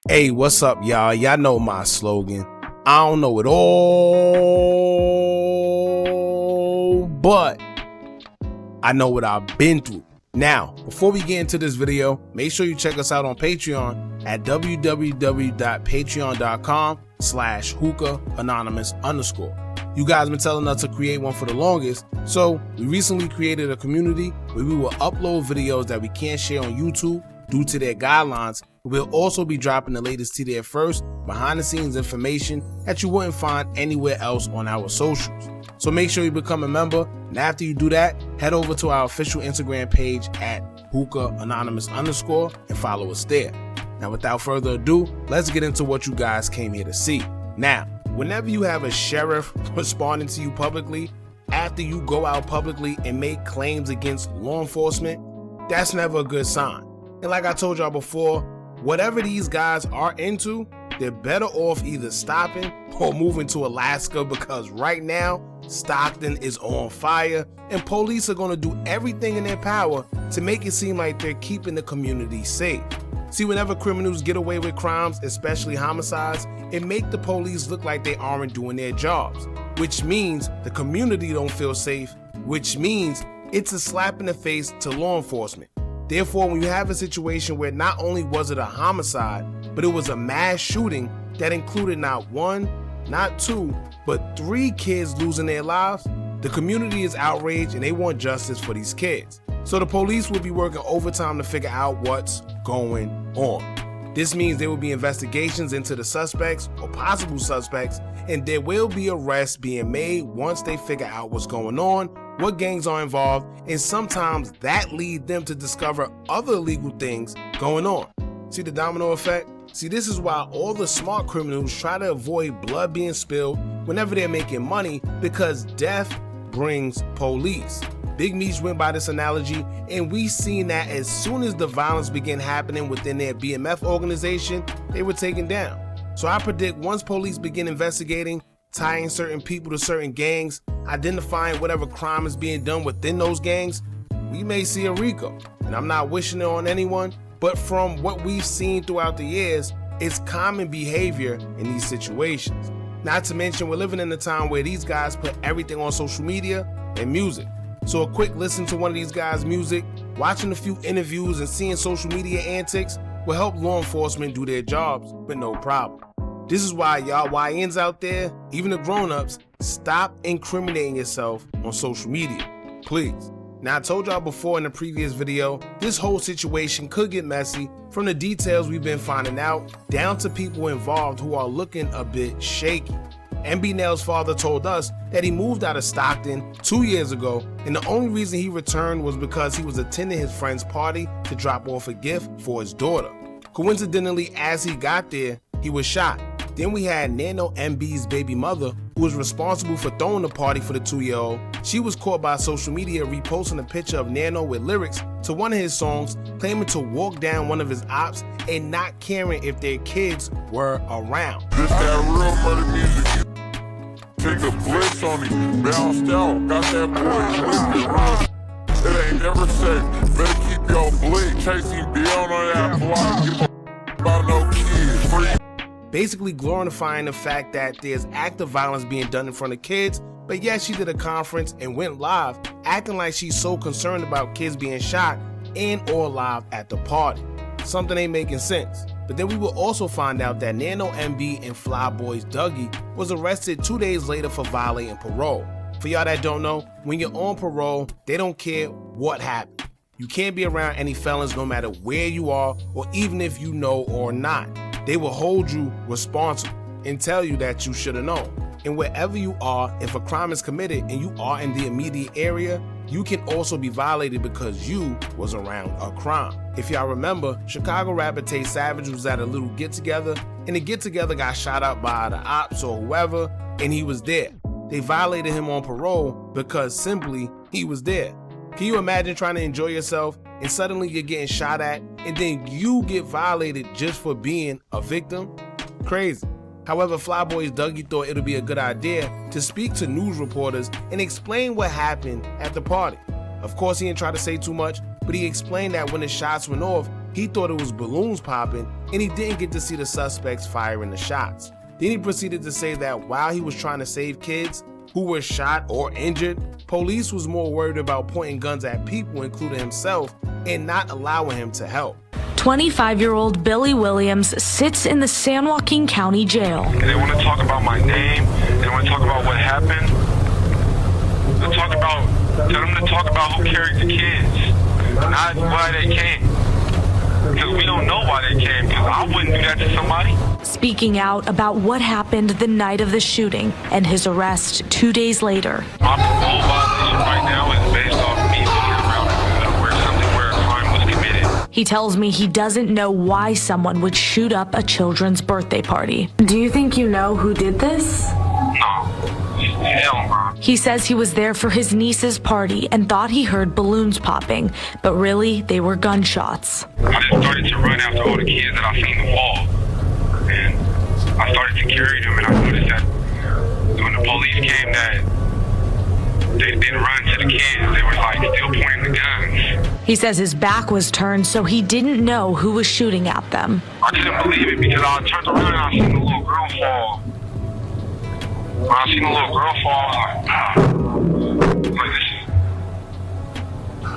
Hey, what's up, y'all? Y'all know my slogan. I don't know it all, but I know what I've been through. Now, before we get into this video, make sure you check us out on Patreon at www.patreon.com/Hookah Anonymous _. You guys been telling us to create one for the longest, so we recently created a community where we will upload videos that we can't share on YouTube due to their guidelines. We'll also be dropping the latest to there first, behind the scenes information that you wouldn't find anywhere else on our socials. So make sure you become a member, and after you do that, head over to our official Instagram page at Hookah Anonymous _ and follow us there. Now without further ado, let's get into what you guys came here to see. Now, whenever you have a sheriff responding to you publicly, after you go out publicly and make claims against law enforcement, that's never a good sign. And like I told y'all before, whatever these guys are into, they're better off either stopping or moving to Alaska, because right now, Stockton is on fire and police are going to do everything in their power to make it seem like they're keeping the community safe. See, whenever criminals get away with crimes, especially homicides, it makes the police look like they aren't doing their jobs, which means the community don't feel safe, which means it's a slap in the face to law enforcement. Therefore, when you have a situation where not only was it a homicide, but it was a mass shooting that included not one, not two, but 3 kids losing their lives, the community is outraged and they want justice for these kids. So the police will be working overtime to figure out what's going on. This means there will be investigations into the suspects or possible suspects, and there will be arrests being made once they figure out what's going on, what gangs are involved, and sometimes that leads them to discover other illegal things going on. See the domino effect? See, this is why all the smart criminals try to avoid blood being spilled whenever they're making money, because death brings police. Big Meech went by this analogy, and we seen that as soon as the violence began happening within their BMF organization, they were taken down. So I predict once police begin investigating, tying certain people to certain gangs, identifying whatever crime is being done within those gangs, we may see a RICO. And I'm not wishing it on anyone, but from what we've seen throughout the years, it's common behavior in these situations. Not to mention, we're living in a time where these guys put everything on social media and music. So a quick listen to one of these guys' music, watching a few interviews, and seeing social media antics will help law enforcement do their jobs with no problem. This is why y'all YNs out there, even the grown-ups, stop incriminating yourself on social media, please. Now, I told y'all before in the previous video, this whole situation could get messy, from the details we've been finding out down to people involved who are looking a bit shaky. NEL's father told us that he moved out of Stockton 2 years ago, and the only reason he returned was because he was attending his friend's party to drop off a gift for his daughter. Coincidentally, as he got there, he was shot. Then we had Nano MB's baby mother, who was responsible for throwing the party for the 2-year-old. She was caught by social media reposting a picture of Nano with lyrics to one of his songs, claiming to walk down one of his ops and not caring if their kids were around. This that real murder music. Take a blitz on him, bounced out, got that boy flipping. It ain't never safe, better keep your blick, chasing down on that block, give a about no kids, free. Basically glorifying the fact that there's active violence being done in front of kids, but yet she did a conference and went live, acting like she's so concerned about kids being shot and or live at the party. Something ain't making sense. But then we will also find out that Nano MB and Boys Douggee was arrested 2 days later for violating parole. For y'all that don't know, when you're on parole, they don't care what happened. You can't be around any felons no matter where you are, or even if you know or not. They will hold you responsible and tell you that you should have known. And wherever you are, if a crime is committed and you are in the immediate area, you can also be violated because you was around a crime. If y'all remember, Chicago rapper Tay Savage was at a little get-together, and the get-together got shot up by the ops or whoever, and he was there. They violated him on parole because simply he was there. Can you imagine trying to enjoy yourself and suddenly you're getting shot at, and then you get violated just for being a victim? Crazy. However, Boys Douggee thought it would be a good idea to speak to news reporters and explain what happened at the party. Of course, he didn't try to say too much, but he explained that when the shots went off, he thought it was balloons popping and he didn't get to see the suspects firing the shots. Then he proceeded to say that while he was trying to save kids who were shot or injured, police was more worried about pointing guns at people, including himself, and not allowing him to help. 25-year-old Billy Williams sits in the San Joaquin County Jail. They want to talk about my name. They want to talk about what happened. Tell them to talk about who carried the kids, not why they came. Because we don't know why they came, because I wouldn't do that to somebody. Speaking out about what happened the night of the shooting and his arrest 2 days later. My parole violation right now is based off me looking around where a crime was committed. He tells me he doesn't know why someone would shoot up a children's birthday party. Do you think you know who did this? No. Hell no. He says he was there for his niece's party and thought he heard balloons popping, but really they were gunshots. I just started to run after all the kids that I seen the wall. And I started to carry them, and I noticed that when the police came that they didn't run to the kids, they were like still pointing the guns. He says his back was turned, so he didn't know who was shooting at them. I couldn't believe it because I turned around and I seen the little girl fall. When I seen the little girl fall, I was like,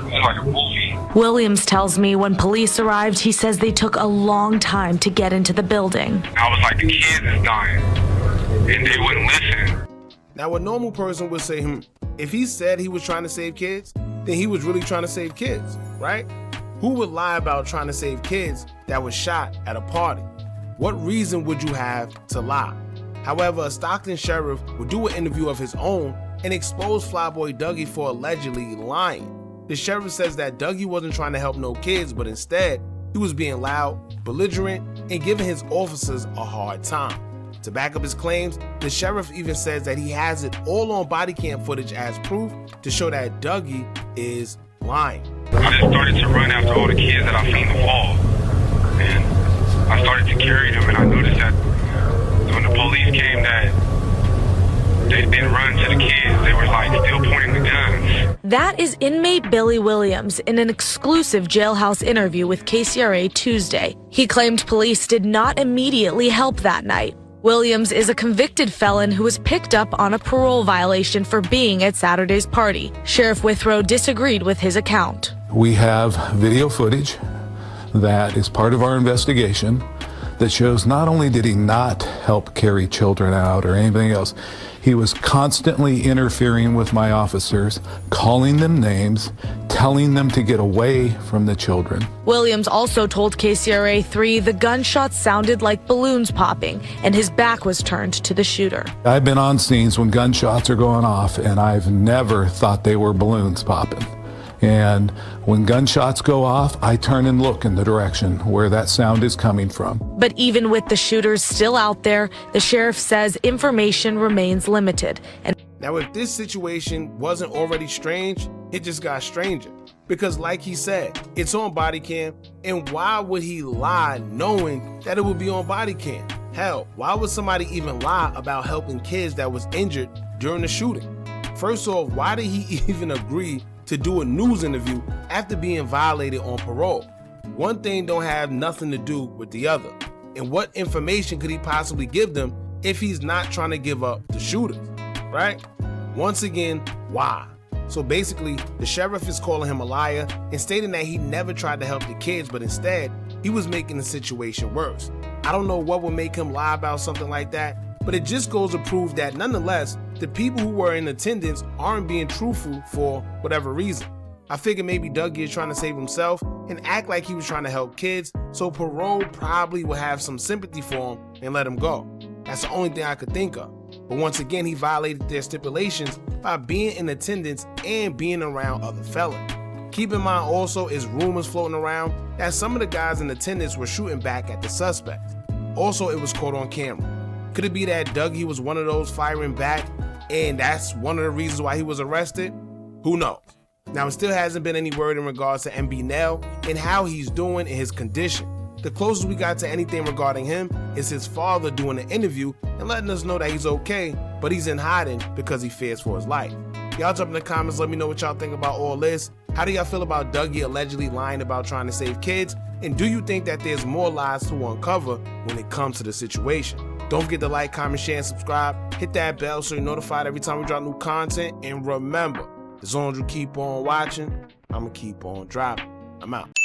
this is like a movie. Williams tells me when police arrived, he says they took a long time to get into the building. I was like, the kids is dying, and they wouldn't listen. Now, a normal person would say, if he said he was trying to save kids, then he was really trying to save kids, right? Who would lie about trying to save kids that was shot at a party? What reason would you have to lie? However, a Stockton sheriff would do an interview of his own and expose Flyboy Dougie for allegedly lying. The sheriff says that Dougie wasn't trying to help no kids, but instead, he was being loud, belligerent, and giving his officers a hard time. To back up his claims, the sheriff even says that he has it all on body cam footage as proof to show that Dougie is lying. I just started to run after all the kids that I seen the wall. And I started to carry them, and I noticed that when the police came that they didn't run to the kids, they were like still pointing the guns. That is inmate Billy Williams in an exclusive jailhouse interview with KCRA Tuesday. He claimed police did not immediately help that night. Williams is a convicted felon who was picked up on a parole violation for being at Saturday's party. Sheriff Withrow disagreed with his account. We have video footage that is part of our investigation that shows not only did he not help carry children out or anything else, he was constantly interfering with my officers, calling them names, telling them to get away from the children. Williams also told KCRA3 the gunshots sounded like balloons popping and his back was turned to the shooter. I've been on scenes when gunshots are going off and I've never thought they were balloons popping. And when gunshots go off, I turn and look in the direction where that sound is coming from. But even with the shooters still out there, the sheriff says information remains limited. And now, if this situation wasn't already strange, it just got stranger. Because like he said, it's on body cam, and why would he lie knowing that it would be on body cam? Hell, why would somebody even lie about helping kids that was injured during the shooting? First off, why did he even agree to do a news interview after being violated on parole? One thing don't have nothing to do with the other. And what information could he possibly give them if he's not trying to give up the shooters, right? Once again, why? So basically, the sheriff is calling him a liar and stating that he never tried to help the kids, but instead, he was making the situation worse. I don't know what would make him lie about something like that, but it just goes to prove that nonetheless, the people who were in attendance aren't being truthful for whatever reason. I figured maybe Dougie is trying to save himself and act like he was trying to help kids, so parole probably will have some sympathy for him and let him go. That's the only thing I could think of. But once again, he violated their stipulations by being in attendance and being around other felons. Keep in mind also is rumors floating around that some of the guys in attendance were shooting back at the suspects. Also, it was caught on camera. Could it be that Dougie was one of those firing back and that's one of the reasons why he was arrested? Who knows? Now, it still hasn't been any word in regards to NEL and how he's doing in his condition. The closest we got to anything regarding him is his father doing an interview and letting us know that he's okay, but he's in hiding because he fears for his life. Y'all jump in the comments, let me know what y'all think about all this. How do y'all feel about Dougie allegedly lying about trying to save kids? And do you think that there's more lies to uncover when it comes to the situation? Don't forget to like, comment, share, and subscribe. Hit that bell so you're notified every time we drop new content. And remember, as long as you keep on watching, I'm going to keep on dropping. I'm out.